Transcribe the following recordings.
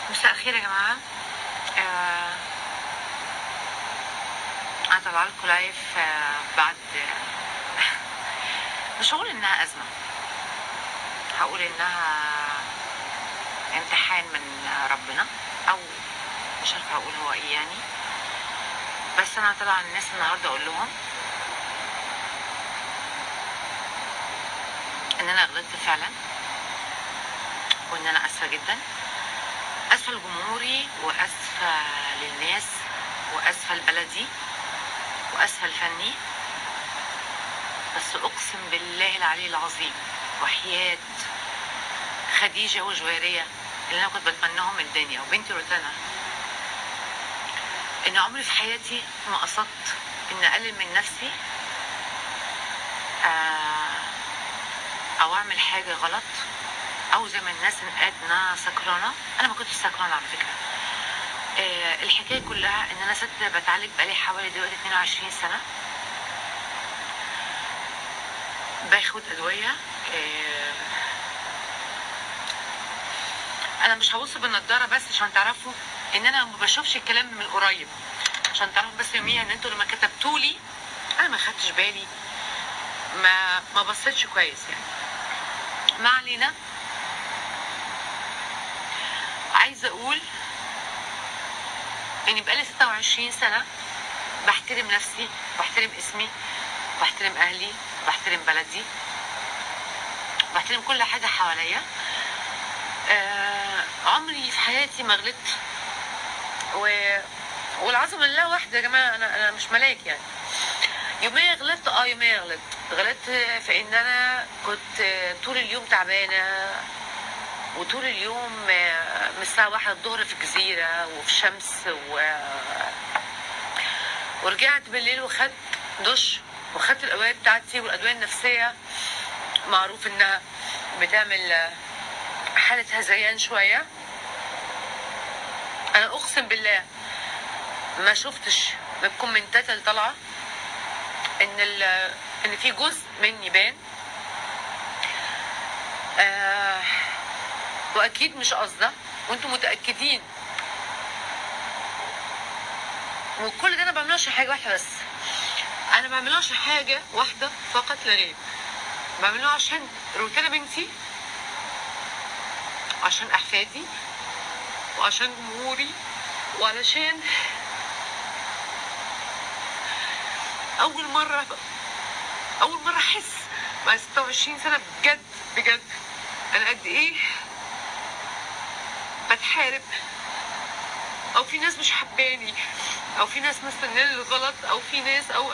مساء الخير يا جماعة. أنا طالعة لكم لايف بعد مش هقول إنها أزمة، هقول إنها امتحان من ربنا، أو مش عارفة هقول هو إيه يعني. بس أنا طالعة للناس النهاردة أقول لهم إن أنا غلطت فعلا، وإن أنا آسفة جدا، آسفة لجمهوري، وآسفة للناس، وآسفة لبلدي، وآسفة لفني. بس أقسم بالله العلي العظيم وحياة خديجة وجويرية اللي أنا كنت بتمناهم من الدنيا، وبنتي روتانا، إن عمري في حياتي ما قصدت إن أقلل من نفسي أو أعمل حاجة غلط، أو زي ما الناس قالت إن أنا سكرانة. أنا ما كنتش سكرانة على فكرة. الحكاية كلها إن أنا ست بتعالج بقالي حوالي دلوقتي 22 سنة، باخد أدوية. أنا مش هبص بالنضارة بس عشان تعرفوا إن أنا ما بشوفش الكلام من قريب، عشان تعرفوا بس يوميا إن أنتوا لما كتبتولي أنا ما خدتش بالي، ما بصيتش كويس يعني. ما علينا. عايزة أقول إني بقالي 26 سنة بحترم نفسي، بحترم اسمي، بحترم أهلي، بحترم بلدي، بحترم كل حاجة حواليا. عمري في حياتي ما غلطت، والعظمة لله واحدة يا جماعة. أنا مش ملاك يعني. يوميا غلطت، يوميا غلطت في إن أنا كنت طول اليوم تعبانة، وطول اليوم من الساعة 1 الظهر في الجزيرة وفي شمس، ورجعت بالليل وخدت دش، وخدت الأدوية بتاعتي. والأدوية النفسية معروف إنها بتعمل حالة هذيان شوية. أنا أقسم بالله ما شفتش من الكومنتات اللي طالعة إن في جزء مني بان. وأكيد مش قصده، وأنتم متأكدين. وكل ده أنا بعمله عشان حاجة واحدة بس. أنا بعمله عشان حاجة واحدة فقط لا غير. بعمله عشان روتانا بنتي، عشان أحفادي، وعشان جمهوري، وعلشان أول مرة أحس بعد 26 سنة بجد أنا قد إيه بتحارب، أو في ناس مش حباني، أو في ناس مستنياني الغلط، أو في ناس أو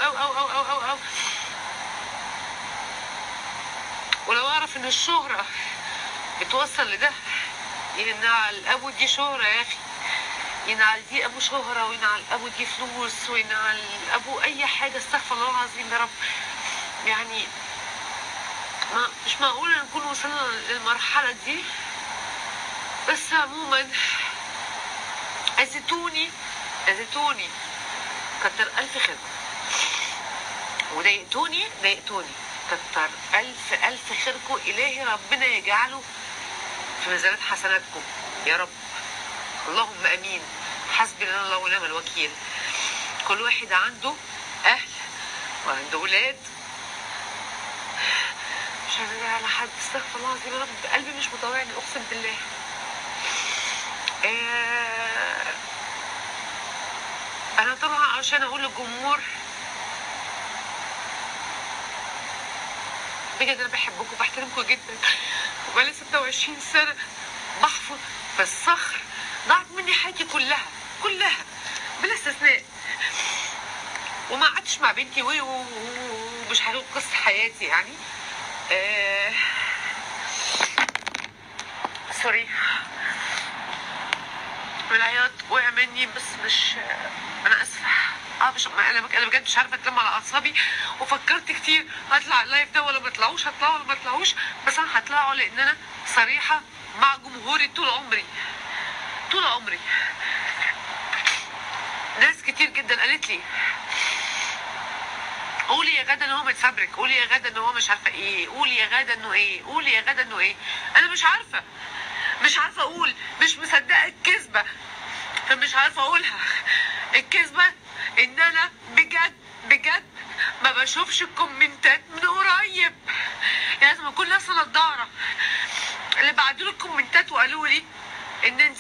ولو أعرف إن الشهرة بتوصل لده، ينعل أبو دي شهرة يا أخي، ينعل دي أبو شهرة، وينعل أبو دي فلوس، وينعل أبو أي حاجة. استغفر الله العظيم يا رب. يعني مش معقول نكون وصلنا للمرحلة دي. بس عموما أذيتوني كتر ألف خير، وضايقتوني كتر ألف خيركم. إلهي ربنا يجعله في ميزانات حسناتكم يا رب، اللهم امين. حسبنا الله ونعم الوكيل. كل واحد عنده اهل وعنده ولاد، مش هنرجع على حد. استغفر الله العظيم يا رب، قلبي مش مطوعني اقسم بالله. انا طبعا عشان اقول للجمهور بجد انا بحبكم وبحترمكم جدا، وبقالي 26 سنه بحفر في الصخر. ضاعت مني حياتي كلها بلا استثناء، وما قعدتش مع بنتي ومش هقول قصة حياتي يعني. سوري، والعياط وقع مني، بس مش انا اسفه. مش انا بجد مش عارفه اتلم على اعصابي، وفكرت كتير هطلع اللايف ده ولا ما اطلعوش، هطلعه ولا ما اطلعوش. بس انا هطلعه لان انا صريحه مع جمهوري طول عمري. ناس كتير جدا قالت لي قولي يا غدا ان هو متفبرك، قولي يا غدا ان هو مش عارفه ايه، قولي يا غدا انه ايه. انا مش عارفه اقول، مش مصدقه الكذب مش عارفه اقولها. الكذبه ان انا بجد بجد ما بشوفش الكومنتات من قريب. يعني لازم اكون لابسه نضاره. اللي بعتوا لي الكومنتات وقالوا لي ان انت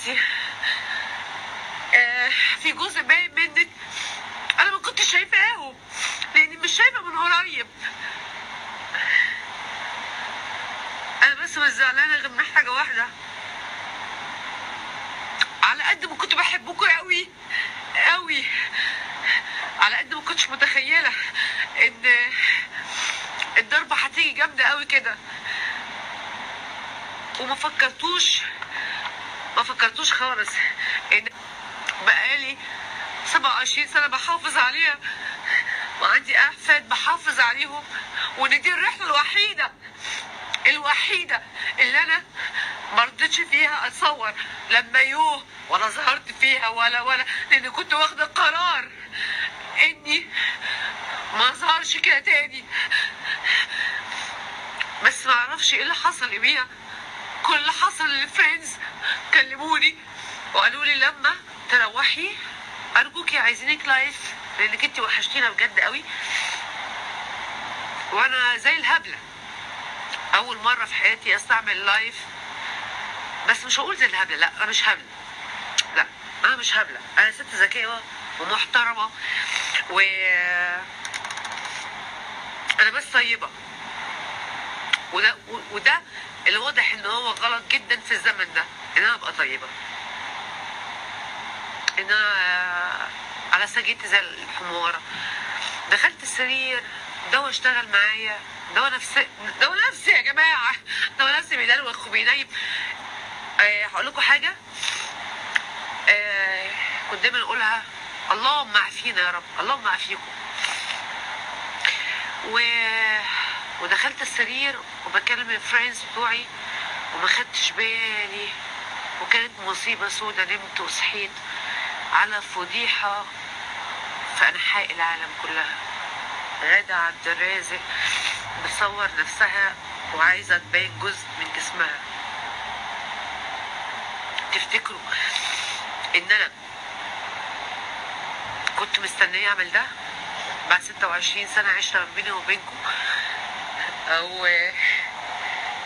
في جزء باين منك، انا ما كنتش شايفاه لاني مش شايفه من قريب. انا بس مش زعلانه غير من حاجه واحده، على قد ما كنت بحبكم قوي قوي، على قد ما كنتش متخيله ان الضربه هتيجي جامده قوي كده، وما فكرتوش خالص ان بقالي 27 سنه بحافظ عليها وعندي احفاد بحافظ عليهم، وان دي الرحله الوحيده اللي انا ما رضيتش فيها اتصور لما ولا ظهرت فيها ولا لان كنت واخده قرار اني ما اظهرش كده تاني. بس ما اعرفش ايه اللي حصل يوميها. كل اللي حصل الفريندز كلموني وقالوا لي لما تروحي ارجوكي عايزينك لايف لانك انت وحشتينا بجد قوي. وانا زي الهبله اول مره في حياتي استعمل لايف، بس مش هقول زي الهبله، لا انا مش هبله، لا انا مش هبله، انا ست ذكيه ومحترمه انا بس طيبه. وده اللي واضح ان هو غلط جدا في الزمن ده، ان انا ابقى طيبه، ان انا على سجيتي زي الحماره. دخلت السرير دواء اشتغل معايا، دواء نفسي يا جماعه، دواء نفسي بيدلوخ وبينيم. هقول لكم حاجه كنت دايما اقولها، اللهم عافينا يا رب، اللهم عافيكم. ودخلت السرير وبكلم الفريندز بتوعي وما خدتش بالي، وكانت مصيبه سودة. نمت وصحيت على فضيحه في انحاء العالم كلها. غادة عبد الرازق بتصور نفسها وعايزه تبين جزء من جسمها. تفتكروا ان انا كنت مستنيه اعمل ده بعد 26 سنه عشره بيني وبينكم، او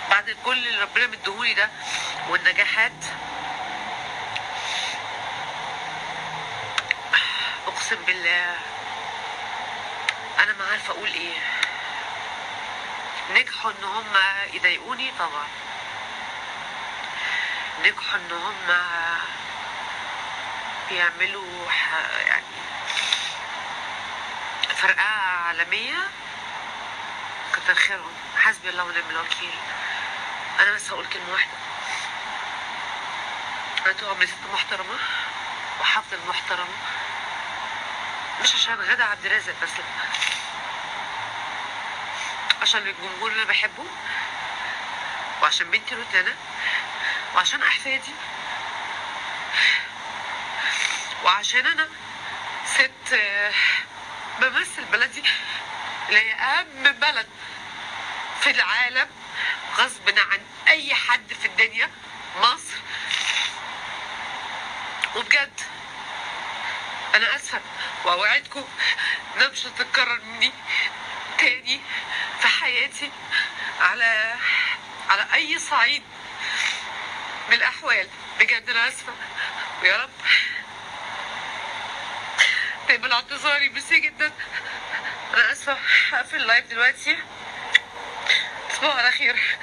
بعد كل اللي ربنا مديهولي ده والنجاحات؟ اقسم بالله انا ما عارفه اقول ايه. نجحوا ان هم يضايقوني طبعا، نجحوا ان هم يعملوا يعني فرقعة عالمية، كتر خيرهم، حسبي الله ونعم الوكيل. انا بس هقول كلمة واحدة، انا طول عمري ست محترمة وحافظة المحترمة، مش عشان غادة عبد الرازق بس، لا، عشان الجمهور اللي انا بحبه، وعشان بنتي روتانا، وعشان احفادي، وعشان انا ست بمثل بلدي اللي هي اهم بلد في العالم غصب عن اي حد في الدنيا، مصر. وبجد انا اسفه واوعدكم انها مش هتتكرر مني تاني في حياتي على اي صعيد من الاحوال. بجد انا اسفه، ويا رب تقبل اعتذاري. ميرسي جدا، انا اسفه. هقفل اللايف دلوقتي، تصبحوا على خير.